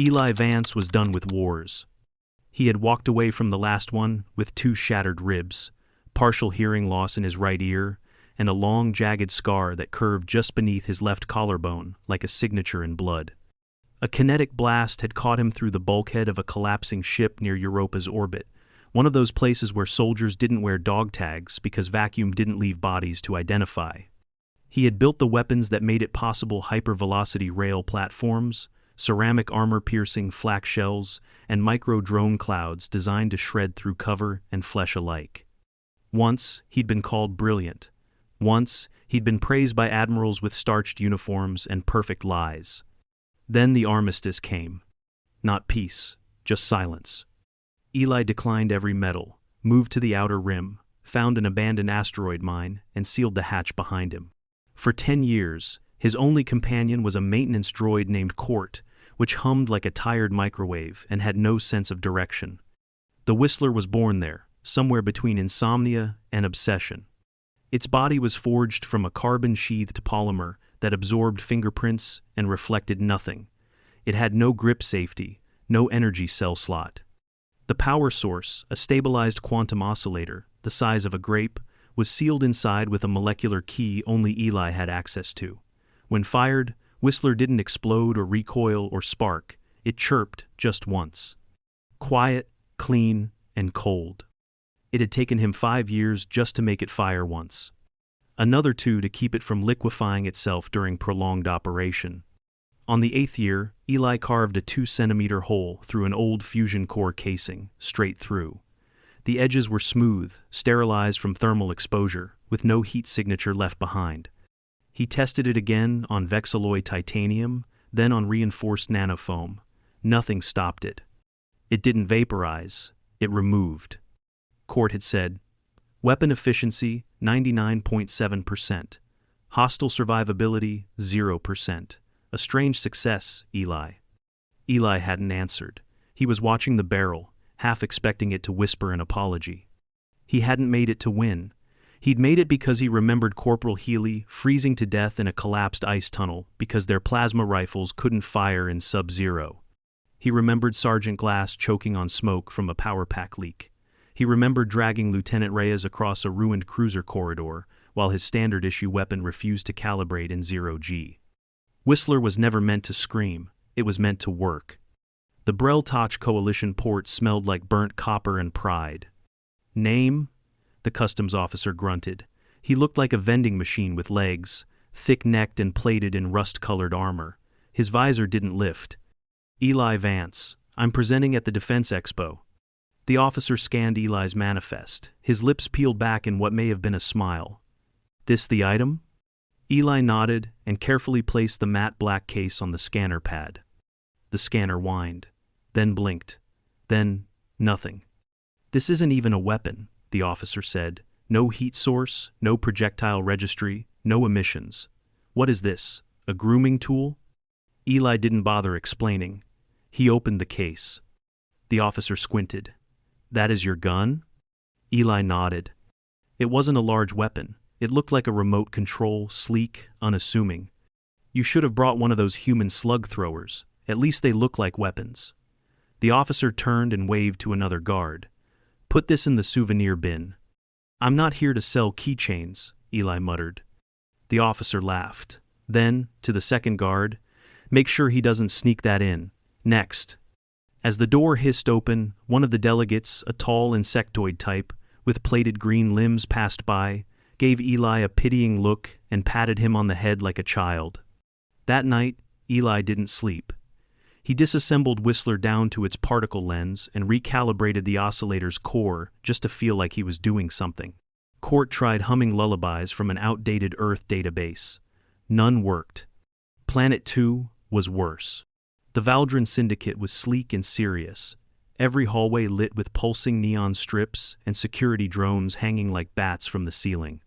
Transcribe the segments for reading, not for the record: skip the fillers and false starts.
Eli Vance was done with wars. He had walked away from the last one with 2 shattered ribs, partial hearing loss in his right ear, and a long, jagged scar that curved just beneath his left collarbone like a signature in blood. A kinetic blast had caught him through the bulkhead of a collapsing ship near Europa's orbit, one of those places where soldiers didn't wear dog tags because vacuum didn't leave bodies to identify. He had built the weapons that made it possible: hypervelocity rail platforms, ceramic armor-piercing flak shells, and micro-drone clouds designed to shred through cover and flesh alike. Once, he'd been called brilliant. Once, he'd been praised by admirals with starched uniforms and perfect lies. Then the armistice came. Not peace, just silence. Eli declined every medal, moved to the outer rim, found an abandoned asteroid mine, and sealed the hatch behind him. For 10 years, his only companion was a maintenance droid named Court, which hummed like a tired microwave and had no sense of direction. The Whistler was born there, somewhere between insomnia and obsession. Its body was forged from a carbon-sheathed polymer that absorbed fingerprints and reflected nothing. It had no grip safety, no energy cell slot. The power source, a stabilized quantum oscillator, the size of a grape, was sealed inside with a molecular key only Eli had access to. When fired, Whistler didn't explode or recoil or spark. It chirped just once. Quiet, clean, and cold. It had taken him 5 years just to make it fire once. Another 2 to keep it from liquefying itself during prolonged operation. On the 8th year, Eli carved a 2-centimeter hole through an old fusion core casing, straight through. The edges were smooth, sterilized from thermal exposure, with no heat signature left behind. He tested it again on Vexilloy titanium, then on reinforced nanofoam. Nothing stopped it. It didn't vaporize, it removed. Court had said, weapon efficiency 99.7%, hostile survivability 0%. A strange success, Eli. Eli hadn't answered. He was watching the barrel, half expecting it to whisper an apology. He hadn't made it to win. He'd made it because he remembered Corporal Healy freezing to death in a collapsed ice tunnel because their plasma rifles couldn't fire in sub-zero. He remembered Sergeant Glass choking on smoke from a power pack leak. He remembered dragging Lieutenant Reyes across a ruined cruiser corridor while his standard-issue weapon refused to calibrate in 0G. Whistler was never meant to scream, it was meant to work. The Brel-Toch Coalition port smelled like burnt copper and pride. Name? The customs officer grunted. He looked like a vending machine with legs, thick-necked and plated in rust-colored armor. His visor didn't lift. Eli Vance, I'm presenting at the Defense Expo. The officer scanned Eli's manifest, his lips peeled back in what may have been a smile. This the item? Eli nodded and carefully placed the matte black case on the scanner pad. The scanner whined, then blinked, then nothing. This isn't even a weapon, the officer said. No heat source, no projectile registry, no emissions. What is this, a grooming tool? Eli didn't bother explaining. He opened the case. The officer squinted. That is your gun? Eli nodded. It wasn't a large weapon. It looked like a remote control, sleek, unassuming. You should have brought one of those human slug throwers. At least they look like weapons. The officer turned and waved to another guard. Put this in the souvenir bin. I'm not here to sell keychains, Eli muttered. The officer laughed. Then, to the second guard, make sure he doesn't sneak that in. Next. As the door hissed open, one of the delegates, a tall insectoid type, with plated green limbs, passed by, gave Eli a pitying look and patted him on the head like a child. That night, Eli didn't sleep. He disassembled Whistler down to its particle lens and recalibrated the oscillator's core just to feel like he was doing something. Court tried humming lullabies from an outdated Earth database. None worked. Planet 2 was worse. The Valdrin Syndicate was sleek and serious, every hallway lit with pulsing neon strips and security drones hanging like bats from the ceiling.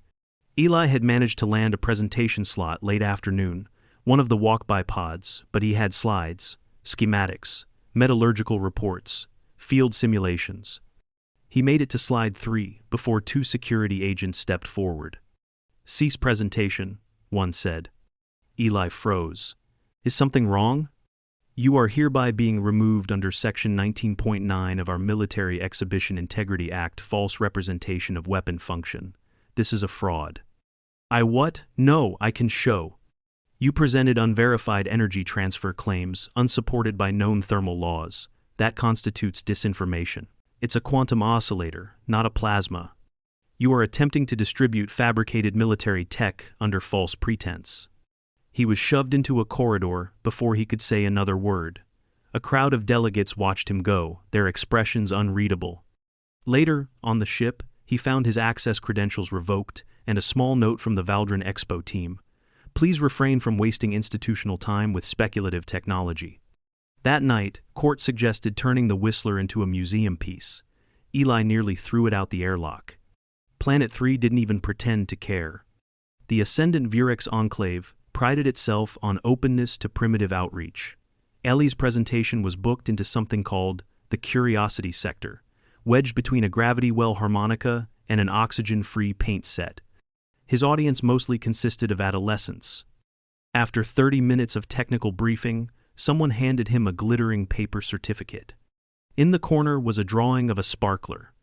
Eli had managed to land a presentation slot late afternoon, one of the walk-by pods, but he had slides, schematics, metallurgical reports, field simulations. He made it to slide 3 before 2 security agents stepped forward. Cease presentation, one said. Eli froze. Is something wrong? You are hereby being removed under Section 19.9 of our Military Exhibition Integrity Act, false representation of weapon function. This is a fraud. I what? No, I can show. You presented unverified energy transfer claims, unsupported by known thermal laws. That constitutes disinformation. It's a quantum oscillator, not a plasma. You are attempting to distribute fabricated military tech under false pretense. He was shoved into a corridor before he could say another word. A crowd of delegates watched him go, their expressions unreadable. Later, on the ship, he found his access credentials revoked and a small note from the Valdrin Expo team. Please refrain from wasting institutional time with speculative technology. That night, Court suggested turning the Whistler into a museum piece. Eli nearly threw it out the airlock. Planet 3 didn't even pretend to care. The ascendant Virex enclave prided itself on openness to primitive outreach. Eli's presentation was booked into something called the Curiosity Sector, wedged between a gravity well harmonica and an oxygen-free paint set. His audience mostly consisted of adolescents. After 30 minutes of technical briefing, someone handed him a glittering paper certificate. In the corner was a drawing of a sparkler.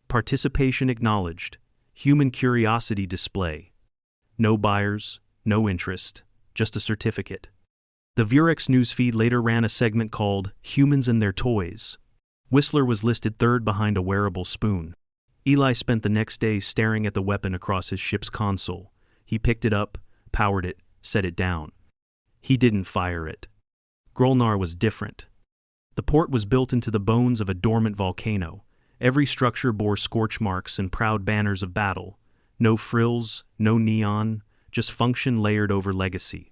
Participation acknowledged. Human curiosity display. No buyers, no interest, just a certificate. The Virex newsfeed later ran a segment called Humans and Their Toys. Whistler was listed third behind a wearable spoon. Eli spent the next day staring at the weapon across his ship's console. He picked it up, powered it, set it down. He didn't fire it. Grolnar was different. The port was built into the bones of a dormant volcano. Every structure bore scorch marks and proud banners of battle. No frills, no neon, just function layered over legacy.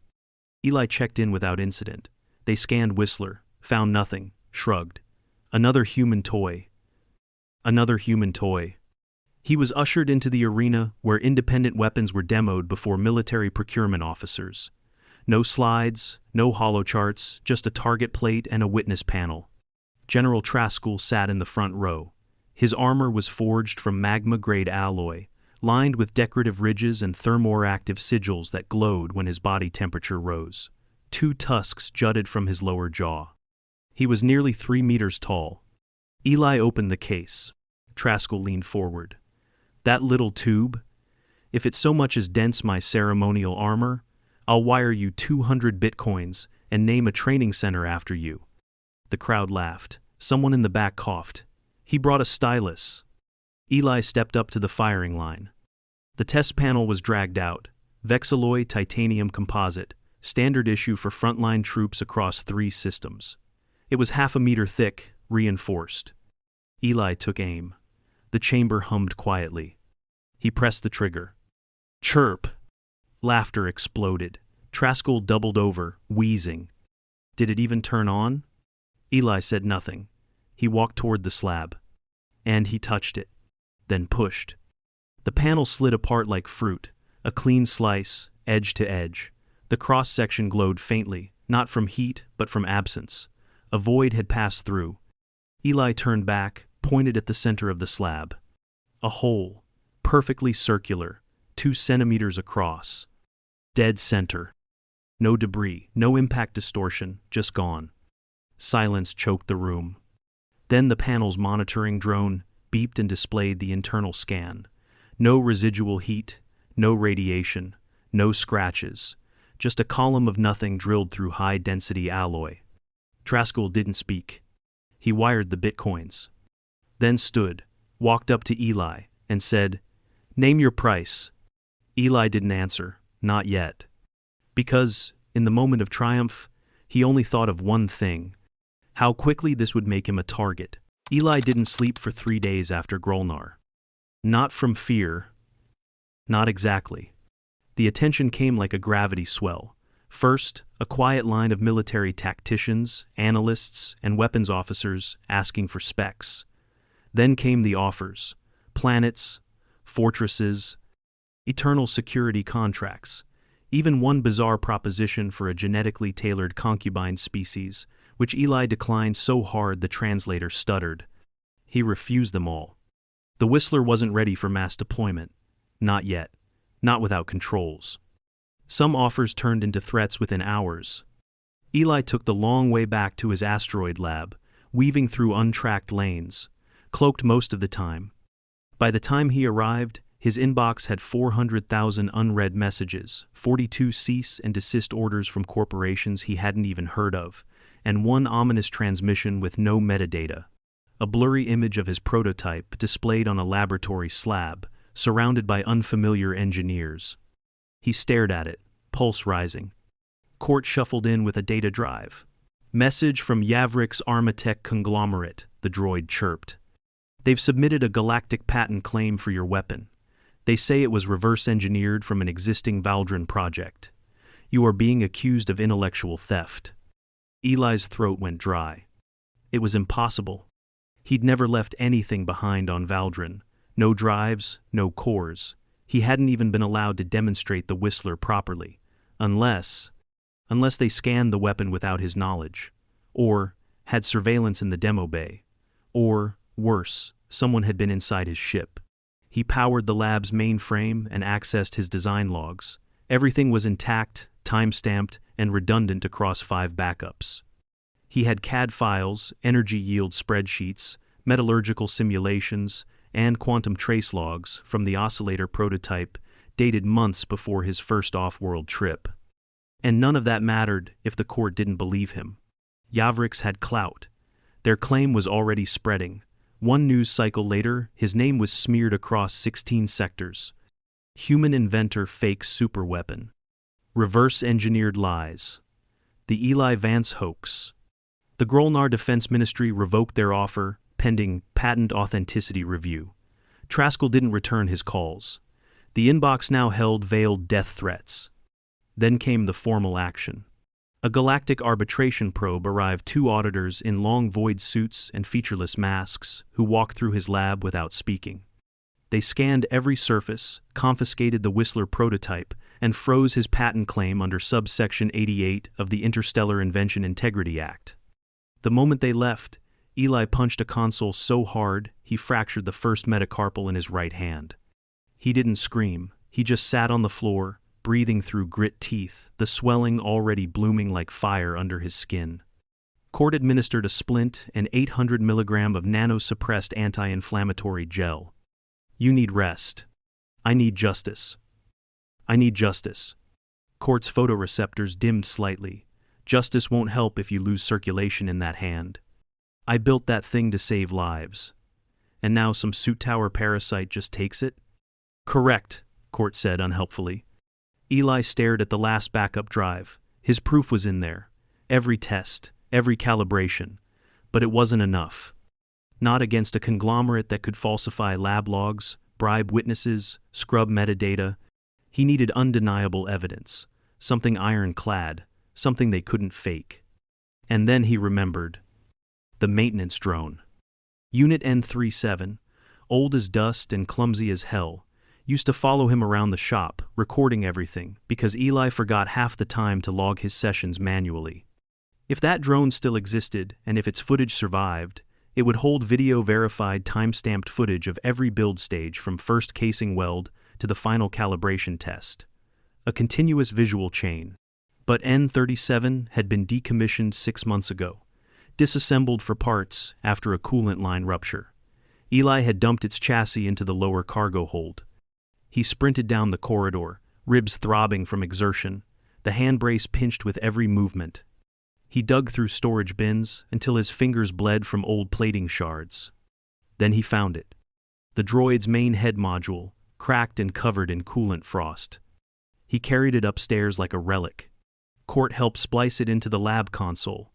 Eli checked in without incident. They scanned Whistler, found nothing, shrugged. Another human toy. Another human toy. He was ushered into the arena where independent weapons were demoed before military procurement officers. No slides, no holocharts, just a target plate and a witness panel. General Traskell sat in the front row. His armor was forged from magma-grade alloy, lined with decorative ridges and thermoreactive sigils that glowed when his body temperature rose. 2 tusks jutted from his lower jaw. He was nearly 3 meters tall. Eli opened the case. Traskell leaned forward. That little tube? If it so much as dents my ceremonial armor, I'll wire you 200 bitcoins and name a training center after you. The crowd laughed. Someone in the back coughed. He brought a stylus. Eli stepped up to the firing line. The test panel was dragged out. Vexalloy titanium composite, standard issue for frontline troops across 3 systems. It was half a meter thick, reinforced. Eli took aim. The chamber hummed quietly. He pressed the trigger. Chirp! Laughter exploded. Traskell doubled over, wheezing. Did it even turn on? Eli said nothing. He walked toward the slab. And he touched it. Then pushed. The panel slid apart like fruit, a clean slice, edge to edge. The cross-section glowed faintly, not from heat, but from absence. A void had passed through. Eli turned back, pointed at the center of the slab. A hole, perfectly circular, 2 centimeters across. Dead center. No debris, no impact distortion, just gone. Silence choked the room. Then the panel's monitoring drone beeped and displayed the internal scan. No residual heat, no radiation, no scratches, just a column of nothing drilled through high-density alloy. Traskell didn't speak. He wired the bitcoins. Then stood, walked up to Eli, and said, "Name your price." Eli didn't answer, not yet. Because, in the moment of triumph, he only thought of one thing: how quickly this would make him a target. Eli didn't sleep for 3 days after Grolnar. Not from fear. Not exactly. The attention came like a gravity swell. First, a quiet line of military tacticians, analysts, and weapons officers asking for specs. Then came the offers: planets, fortresses, eternal security contracts, even one bizarre proposition for a genetically tailored concubine species, which Eli declined so hard the translator stuttered. He refused them all. The Whistler wasn't ready for mass deployment. Not yet. Not without controls. Some offers turned into threats within hours. Eli took the long way back to his asteroid lab, weaving through untracked lanes, cloaked most of the time. By the time he arrived, his inbox had 400,000 unread messages, 42 cease and desist orders from corporations he hadn't even heard of, and one ominous transmission with no metadata. A blurry image of his prototype displayed on a laboratory slab, surrounded by unfamiliar engineers. He stared at it, pulse rising. Court shuffled in with a data drive. Message from Yavrik's Armatech conglomerate, the droid chirped. They've submitted a galactic patent claim for your weapon. They say it was reverse engineered from an existing Valdran project. You are being accused of intellectual theft. Eli's throat went dry. It was impossible. He'd never left anything behind on Valdran. No drives, no cores. He hadn't even been allowed to demonstrate the Whistler properly. Unless they scanned the weapon without his knowledge. Or had surveillance in the demo bay. Or, worse, someone had been inside his ship. He powered the lab's mainframe and accessed his design logs. Everything was intact, time-stamped, and redundant across 5 backups. He had CAD files, energy yield spreadsheets, metallurgical simulations, and quantum trace logs from the oscillator prototype dated months before his first off-world trip. And none of that mattered if the court didn't believe him. Yavrik's had clout. Their claim was already spreading. One news cycle later, his name was smeared across 16 sectors. Human inventor fake superweapon. Reverse-engineered lies. The Eli Vance hoax. The Grolnar Defense Ministry revoked their offer, pending patent authenticity review. Traskell didn't return his calls. The inbox now held veiled death threats. Then came the formal action. A galactic arbitration probe arrived 2 auditors in long void suits and featureless masks who walked through his lab without speaking. They scanned every surface, confiscated the Whistler prototype, and froze his patent claim under subsection 88 of the Interstellar Invention Integrity Act. The moment they left, Eli punched a console so hard he fractured the first metacarpal in his right hand. He didn't scream, he just sat on the floor, breathing through grit teeth, the swelling already blooming like fire under his skin. Court administered a splint and 800 milligram of nano-suppressed anti-inflammatory gel. You need rest. I need justice. I need justice. Court's photoreceptors dimmed slightly. Justice won't help if you lose circulation in that hand. I built that thing to save lives. And now some suit tower parasite just takes it? Correct, Court said unhelpfully. Eli stared at the last backup drive. His proof was in there. Every test, every calibration. But it wasn't enough. Not against a conglomerate that could falsify lab logs, bribe witnesses, scrub metadata. He needed undeniable evidence. Something ironclad. Something they couldn't fake. And then he remembered. The maintenance drone. Unit N37, old as dust and clumsy as hell, used to follow him around the shop, recording everything, because Eli forgot half the time to log his sessions manually. If that drone still existed, and if its footage survived, it would hold video-verified time-stamped footage of every build stage from first casing weld to the final calibration test. A continuous visual chain. But N37 had been decommissioned 6 months ago, disassembled for parts after a coolant line rupture. Eli had dumped its chassis into the lower cargo hold. He sprinted down the corridor, ribs throbbing from exertion, the handbrace pinched with every movement. He dug through storage bins until his fingers bled from old plating shards. Then he found it. The droid's main head module, cracked and covered in coolant frost. He carried it upstairs like a relic. Court helped splice it into the lab console.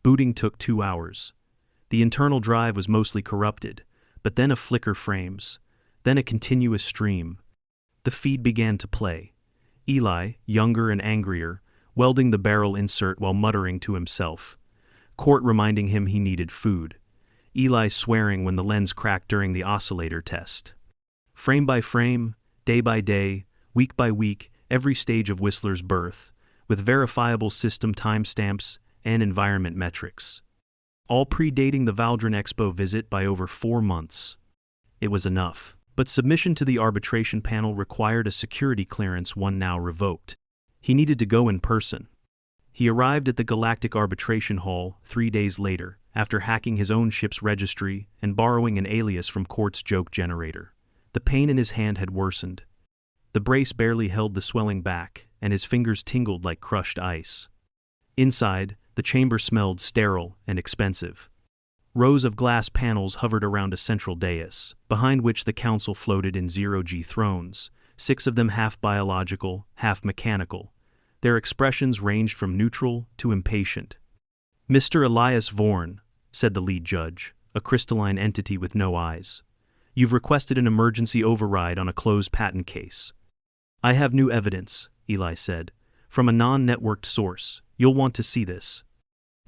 Booting took 2 hours. The internal drive was mostly corrupted, but then a flicker frames, then a continuous stream. The feed began to play. Eli, younger and angrier, welding the barrel insert while muttering to himself. Court reminding him he needed food. Eli swearing when the lens cracked during the oscillator test. Frame by frame, day by day, week by week, every stage of Whistler's birth, with verifiable system timestamps and environment metrics. All predating the Valdran Expo visit by over 4 months. It was enough. But submission to the arbitration panel required a security clearance one now revoked. He needed to go in person. He arrived at the Galactic Arbitration Hall 3 days later, after hacking his own ship's registry and borrowing an alias from Court's joke generator. The pain in his hand had worsened. The brace barely held the swelling back, and his fingers tingled like crushed ice. Inside, the chamber smelled sterile and expensive. Rows of glass panels hovered around a central dais, behind which the council floated in zero-G thrones, 6 of them half biological, half mechanical. Their expressions ranged from neutral to impatient. "Mr. Elias Vorn," said the lead judge, a crystalline entity with no eyes. "You've requested an emergency override on a closed patent case." "I have new evidence," Eli said, "from a non-networked source. You'll want to see this."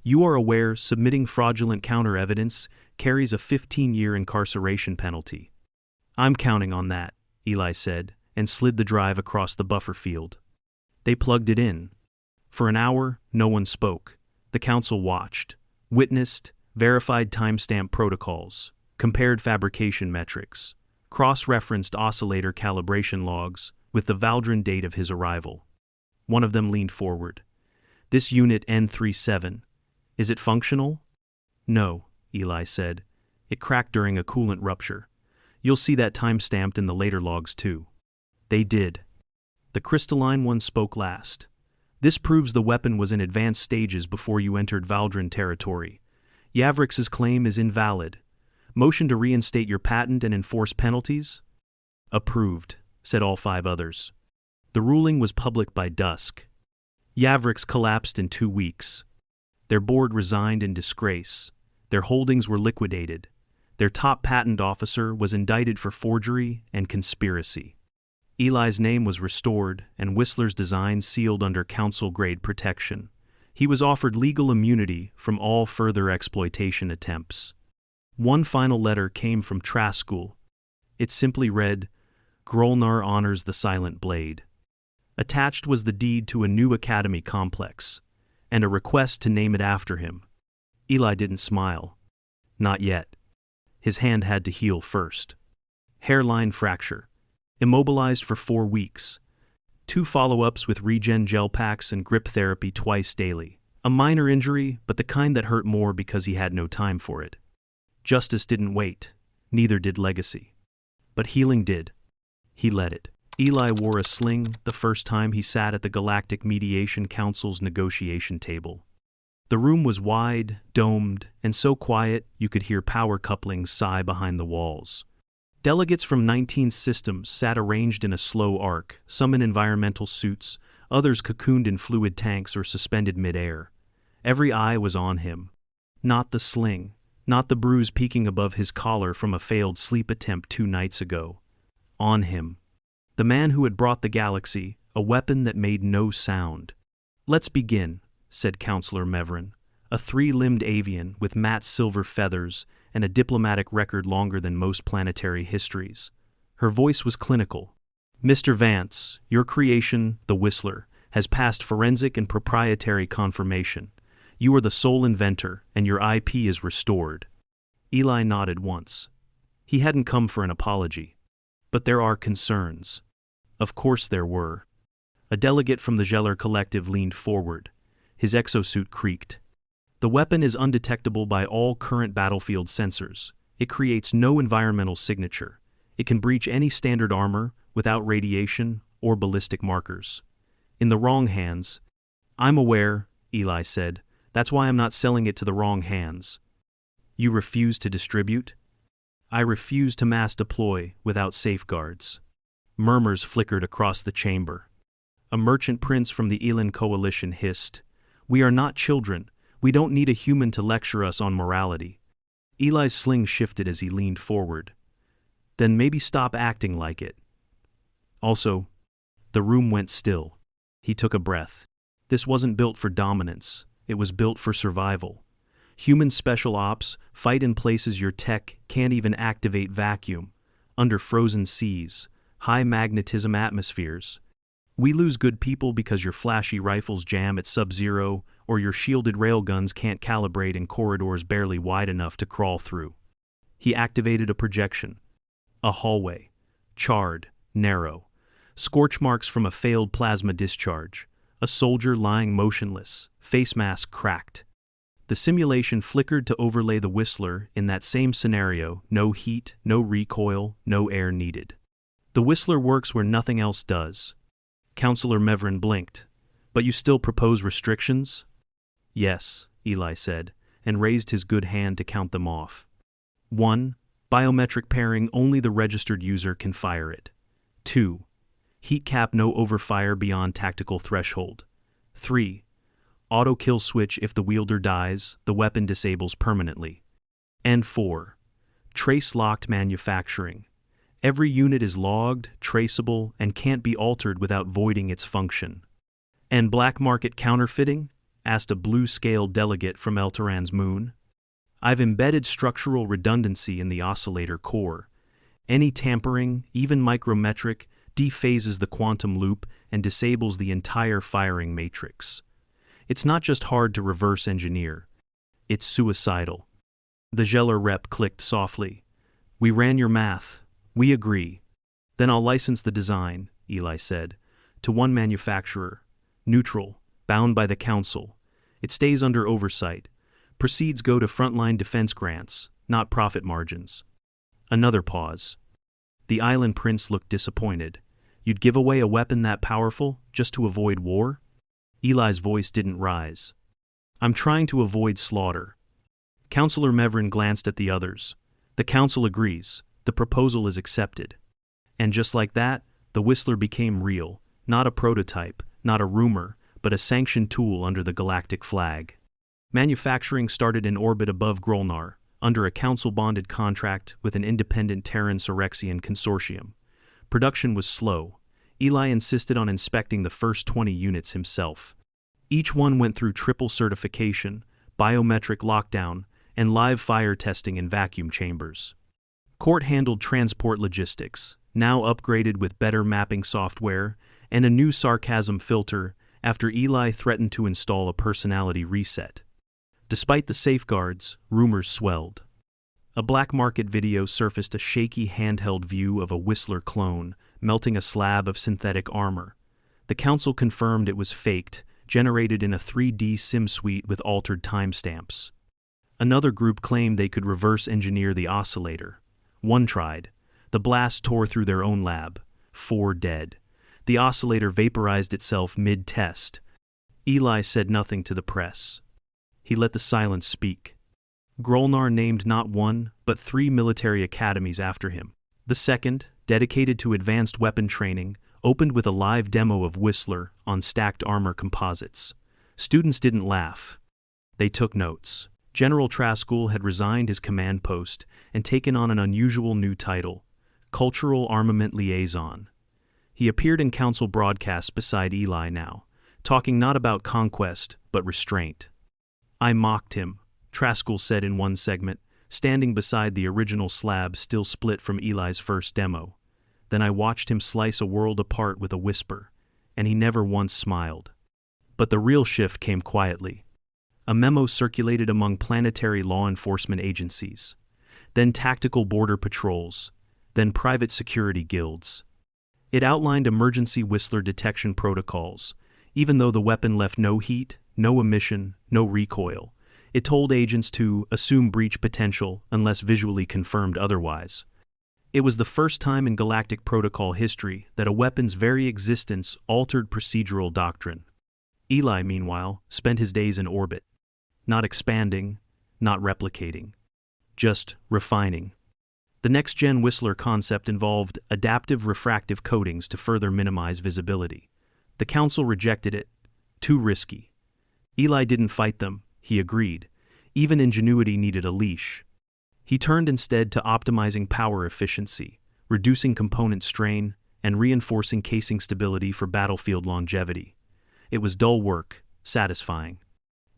"You are aware submitting fraudulent counter-evidence carries a 15-year incarceration penalty." "I'm counting on that," Eli said, and slid the drive across the buffer field. They plugged it in. For an hour, no one spoke. The council watched, witnessed, verified timestamp protocols, compared fabrication metrics, cross-referenced oscillator calibration logs with the Valdrin date of his arrival. One of them leaned forward. "This unit N37, is it functional?" "No," Eli said. "It cracked during a coolant rupture. You'll see that time-stamped in the later logs too." They did. The crystalline one spoke last. "This proves the weapon was in advanced stages before you entered Valdrin territory. Yavrix's claim is invalid. Motion to reinstate your patent and enforce penalties?" "Approved," said all 5 others. The ruling was public by dusk. Yavrix collapsed in 2 weeks. Their board resigned in disgrace. Their holdings were liquidated. Their top patent officer was indicted for forgery and conspiracy. Eli's name was restored, and Whistler's design sealed under council-grade protection. He was offered legal immunity from all further exploitation attempts. One final letter came from Traskul. It simply read, "Grolnar honors the Silent Blade." Attached was the deed to a new academy complex, and a request to name it after him. Eli didn't smile. Not yet. His hand had to heal first. Hairline fracture. Immobilized for 4 weeks. 2 follow-ups with regen gel packs and grip therapy twice daily. A minor injury, but the kind that hurt more because he had no time for it. Justice didn't wait. Neither did legacy. But healing did. He let it. Eli wore a sling the first time he sat at the Galactic Mediation Council's negotiation table. The room was wide, domed, and so quiet you could hear power couplings sigh behind the walls. Delegates from 19 systems sat arranged in a slow arc, some in environmental suits, others cocooned in fluid tanks or suspended mid-air. Every eye was on him. Not the sling, not the bruise peeking above his collar from a failed sleep attempt 2 nights ago. On him. The man who had brought the galaxy, a weapon that made no sound. "Let's begin," said Counselor Mevrin, a 3-limbed avian with matte silver feathers and a diplomatic record longer than most planetary histories. Her voice was clinical. "Mr. Vance, your creation, the Whistler, has passed forensic and proprietary confirmation. You are the sole inventor, and your IP is restored." Eli nodded once. He hadn't come for an apology. "But there are concerns." Of course there were. A delegate from the Geller Collective leaned forward. His exosuit creaked. "The weapon is undetectable by all current battlefield sensors. It creates no environmental signature. It can breach any standard armor without radiation or ballistic markers. In the wrong hands—" "I'm aware," Eli said. "That's why I'm not selling it to the wrong hands." "You refuse to distribute?" "I refuse to mass deploy without safeguards." Murmurs flickered across the chamber. A merchant prince from the Elan Coalition hissed, "We are not children. We don't need a human to lecture us on morality." Eli's sling shifted as he leaned forward. "Then maybe stop acting like it." Also, the room went still. He took a breath. This wasn't built for dominance. It was built for survival. Human special ops fight in places your tech can't even activate vacuum, under frozen seas, high magnetism atmospheres. We lose good people because your flashy rifles jam at sub-zero or your shielded railguns can't calibrate in corridors barely wide enough to crawl through. He activated a projection. A hallway. Charred, narrow. Scorch marks from a failed plasma discharge. A soldier lying motionless, face mask cracked. The simulation flickered to overlay the Whistler in that same scenario, no heat, no recoil, no air needed. The Whistler works where nothing else does. Counselor Mevrin blinked. But you still propose restrictions? Yes, Eli said, and raised his good hand to count them off. 1. Biometric pairing, only the registered user can fire it. 2. Heat cap, no overfire beyond tactical threshold. 3. Auto kill switch, if the wielder dies, the weapon disables permanently. And 4. Trace locked manufacturing. Every unit is logged, traceable, and can't be altered without voiding its function. And black market counterfeiting? Asked a blue-scale delegate from Eltaran's moon. I've embedded structural redundancy in the oscillator core. Any tampering, even micrometric, dephases the quantum loop and disables the entire firing matrix. It's not just hard to reverse engineer. It's suicidal. The Geller rep clicked softly. We ran your math. We agree. Then I'll license the design, Eli said, to one manufacturer. Neutral, bound by the council. It stays under oversight. Proceeds go to frontline defense grants, not profit margins. Another pause. The island prince looked disappointed. You'd give away a weapon that powerful just to avoid war? Eli's voice didn't rise. I'm trying to avoid slaughter. Counselor Mevrin glanced at the others. The council agrees. The proposal is accepted. And just like that, the Whistler became real, not a prototype, not a rumor, but a sanctioned tool under the galactic flag. Manufacturing started in orbit above Grolnar, under a council-bonded contract with an independent Terran-Sorexian consortium. Production was slow. Eli insisted on inspecting the first 20 units himself. Each one went through triple certification, biometric lockdown, and live fire testing in vacuum chambers. Court handled transport logistics, now upgraded with better mapping software and a new sarcasm filter after Eli threatened to install a personality reset. Despite the safeguards, rumors swelled. A black market video surfaced a shaky handheld view of a Whistler clone melting a slab of synthetic armor. The council confirmed it was faked, generated in a 3D sim suite with altered timestamps. Another group claimed they could reverse engineer the oscillator. One tried. The blast tore through their own lab. 4 dead. The oscillator vaporized itself mid-test. Eli said nothing to the press. He let the silence speak. Grolnar named not 1, but 3 military academies after him. The second, dedicated to advanced weapon training, opened with a live demo of Whistler on stacked armor composites. Students didn't laugh. They took notes. General Traskell had resigned his command post and taken on an unusual new title, Cultural Armament Liaison. He appeared in council broadcasts beside Eli now, talking not about conquest, but restraint. I mocked him, Traskell said in one segment, standing beside the original slab still split from Eli's first demo. Then I watched him slice a world apart with a whisper, and he never once smiled. But the real shift came quietly. A memo circulated among planetary law enforcement agencies, then tactical border patrols, then private security guilds. It outlined emergency Whistler detection protocols. Even though the weapon left no heat, no emission, no recoil, it told agents to assume breach potential unless visually confirmed otherwise. It was the first time in galactic protocol history that a weapon's very existence altered procedural doctrine. Eli, meanwhile, spent his days in orbit. Not expanding, not replicating. Just refining. The next-gen Whistler concept involved adaptive refractive coatings to further minimize visibility. The council rejected it. Too risky. Eli didn't fight them, he agreed. Even ingenuity needed a leash. He turned instead to optimizing power efficiency, reducing component strain, and reinforcing casing stability for battlefield longevity. It was dull work, satisfying.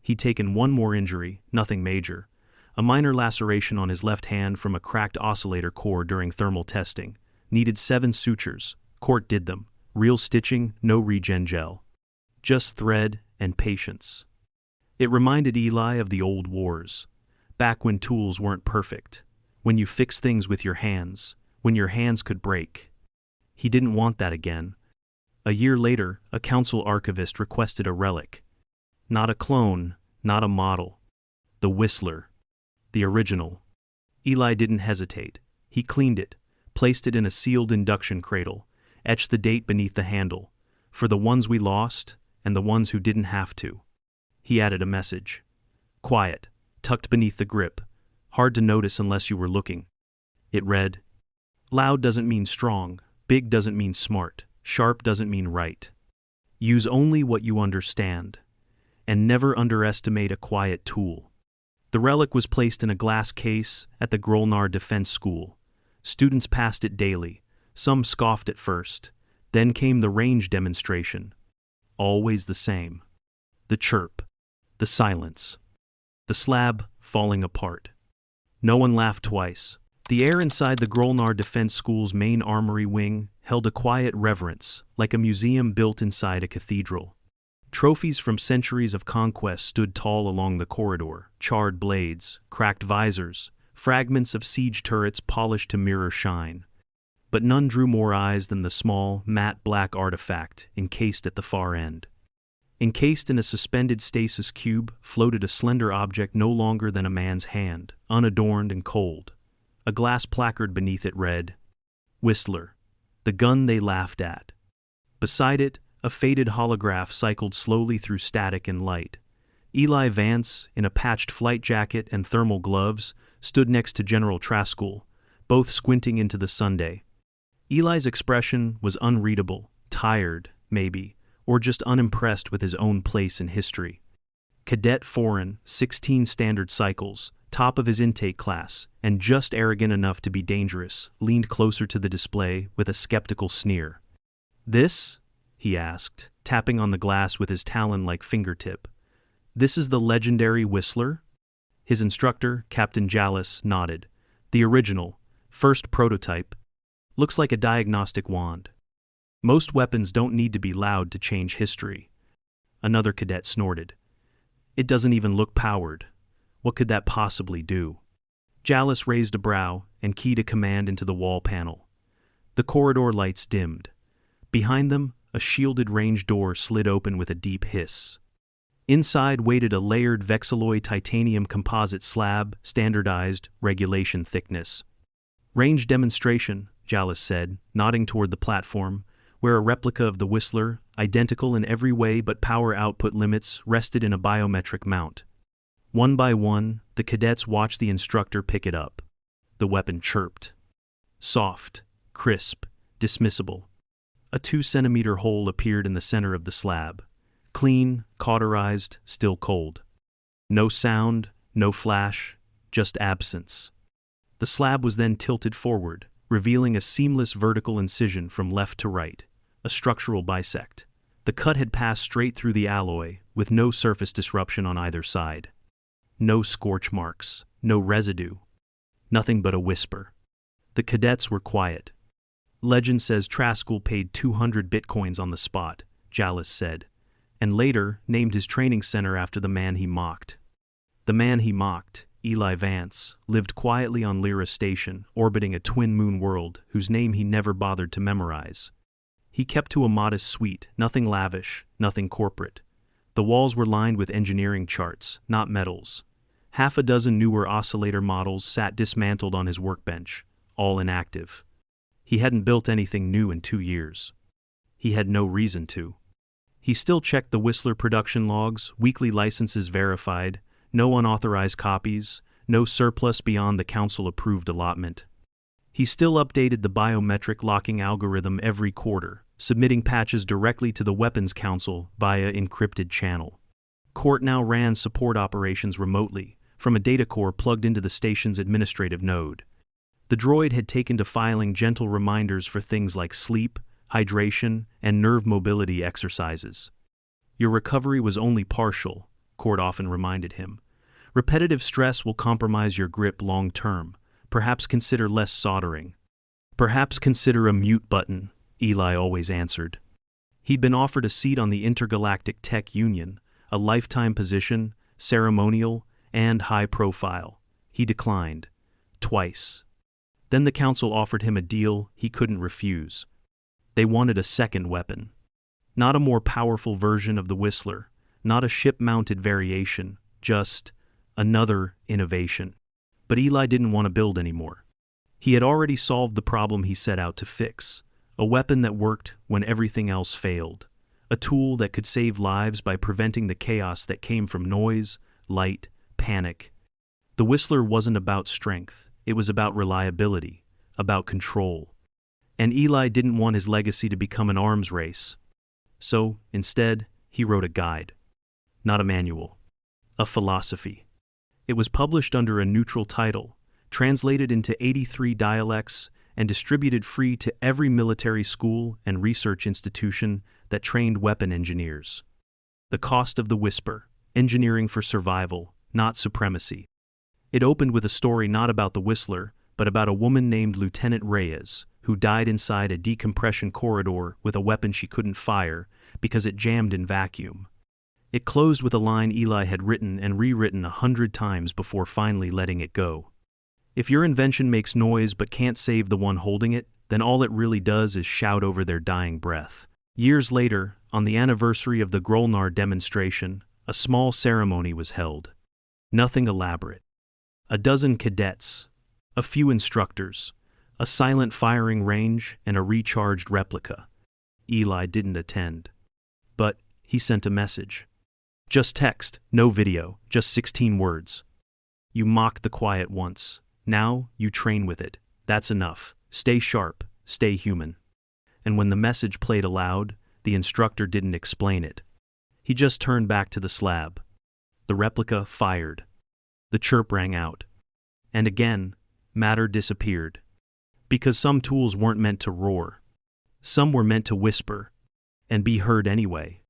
He'd taken one more injury, nothing major. A minor laceration on his left hand from a cracked oscillator core during thermal testing. Needed 7 sutures. Court did them. Real stitching, no regen gel. Just thread and patience. It reminded Eli of the old wars. Back when tools weren't perfect. When you fixed things with your hands. When your hands could break. He didn't want that again. A year later, a council archivist requested a relic. Not a clone, not a model. The Whistler. The original. Eli didn't hesitate. He cleaned it, placed it in a sealed induction cradle, etched the date beneath the handle, for the ones we lost and the ones who didn't have to. He added a message. Quiet, tucked beneath the grip, hard to notice unless you were looking. It read, loud doesn't mean strong, big doesn't mean smart, sharp doesn't mean right. Use only what you understand, and never underestimate a quiet tool. The relic was placed in a glass case at the Grolnar Defense School. Students passed it daily. Some scoffed at first. Then came the range demonstration. Always the same. The chirp. The silence. The slab falling apart. No one laughed twice. The air inside the Grolnar Defense School's main armory wing held a quiet reverence, like a museum built inside a cathedral. Trophies from centuries of conquest stood tall along the corridor, charred blades, cracked visors, fragments of siege turrets polished to mirror shine. But none drew more eyes than the small, matte black artifact encased at the far end. Encased in a suspended stasis cube floated a slender object no longer than a man's hand, unadorned and cold. A glass placard beneath it read, Whistler, the gun they laughed at. Beside it, a faded holograph cycled slowly through static and light. Eli Vance, in a patched flight jacket and thermal gloves, stood next to General Traskell, both squinting into the Sunday. Eli's expression was unreadable, tired, maybe, or just unimpressed with his own place in history. Cadet Foreign, 16 standard cycles, top of his intake class, and just arrogant enough to be dangerous, leaned closer to the display with a skeptical sneer. This? He asked, tapping on the glass with his talon-like fingertip. This is the legendary Whistler? His instructor, Captain Jallis, nodded. The original, first prototype. Looks like a diagnostic wand. Most weapons don't need to be loud to change history. Another cadet snorted. It doesn't even look powered. What could that possibly do? Jallis raised a brow and keyed a command into the wall panel. The corridor lights dimmed. Behind them, a shielded range door slid open with a deep hiss. Inside waited a layered Vexilloy titanium composite slab, standardized, regulation thickness. Range demonstration, Jallis said, nodding toward the platform, where a replica of the Whistler, identical in every way but power output limits, rested in a biometric mount. One by one, the cadets watched the instructor pick it up. The weapon chirped. Soft, crisp, dismissible. A 2-centimeter hole appeared in the center of the slab. Clean, cauterized, still cold. No sound, no flash, just absence. The slab was then tilted forward, revealing a seamless vertical incision from left to right, a structural bisect. The cut had passed straight through the alloy, with no surface disruption on either side. No scorch marks, no residue. Nothing but a whisper. The cadets were quiet. Legend says Traskell paid 200 bitcoins on the spot, Jallis said, and later named his training center after the man he mocked. The man he mocked, Eli Vance, lived quietly on Lyra Station, orbiting a twin-moon world whose name he never bothered to memorize. He kept to a modest suite, nothing lavish, nothing corporate. The walls were lined with engineering charts, not medals. Half a dozen newer oscillator models sat dismantled on his workbench, all inactive. He hadn't built anything new in 2 years. He had no reason to. He still checked the Whistler production logs, weekly licenses verified, no unauthorized copies, no surplus beyond the council-approved allotment. He still updated the biometric locking algorithm every quarter, submitting patches directly to the Weapons Council via encrypted channel. Court now ran support operations remotely, from a data core plugged into the station's administrative node. The droid had taken to filing gentle reminders for things like sleep, hydration, and nerve mobility exercises. Your recovery was only partial, Court often reminded him. Repetitive stress will compromise your grip long term. Perhaps consider less soldering. Perhaps consider a mute button, Eli always answered. He'd been offered a seat on the Intergalactic Tech Union, a lifetime position, ceremonial, and high profile. He declined. Twice. Then the council offered him a deal he couldn't refuse. They wanted a second weapon. Not a more powerful version of the Whistler, not a ship-mounted variation, just another innovation. But Eli didn't want to build anymore. He had already solved the problem he set out to fix, a weapon that worked when everything else failed, a tool that could save lives by preventing the chaos that came from noise, light, panic. The Whistler wasn't about strength, it was about reliability, about control. And Eli didn't want his legacy to become an arms race. So, instead, he wrote a guide. Not a manual. A philosophy. It was published under a neutral title, translated into 83 dialects, and distributed free to every military school and research institution that trained weapon engineers. The Cost of the Whisper, Engineering for Survival, Not Supremacy. It opened with a story not about the Whistler, but about a woman named Lieutenant Reyes, who died inside a decompression corridor with a weapon she couldn't fire because it jammed in vacuum. It closed with a line Eli had written and rewritten 100 times before finally letting it go. If your invention makes noise but can't save the one holding it, then all it really does is shout over their dying breath. Years later, on the anniversary of the Grolnar demonstration, a small ceremony was held. Nothing elaborate. A dozen cadets, a few instructors, a silent firing range, and a recharged replica. Eli didn't attend. But he sent a message. Just text, no video, just 16 words. You mocked the quiet once. Now you train with it. That's enough. Stay sharp, stay human. And when the message played aloud, the instructor didn't explain it. He just turned back to the slab. The replica fired. The chirp rang out. And again, matter disappeared. Because some tools weren't meant to roar. Some were meant to whisper, and be heard anyway.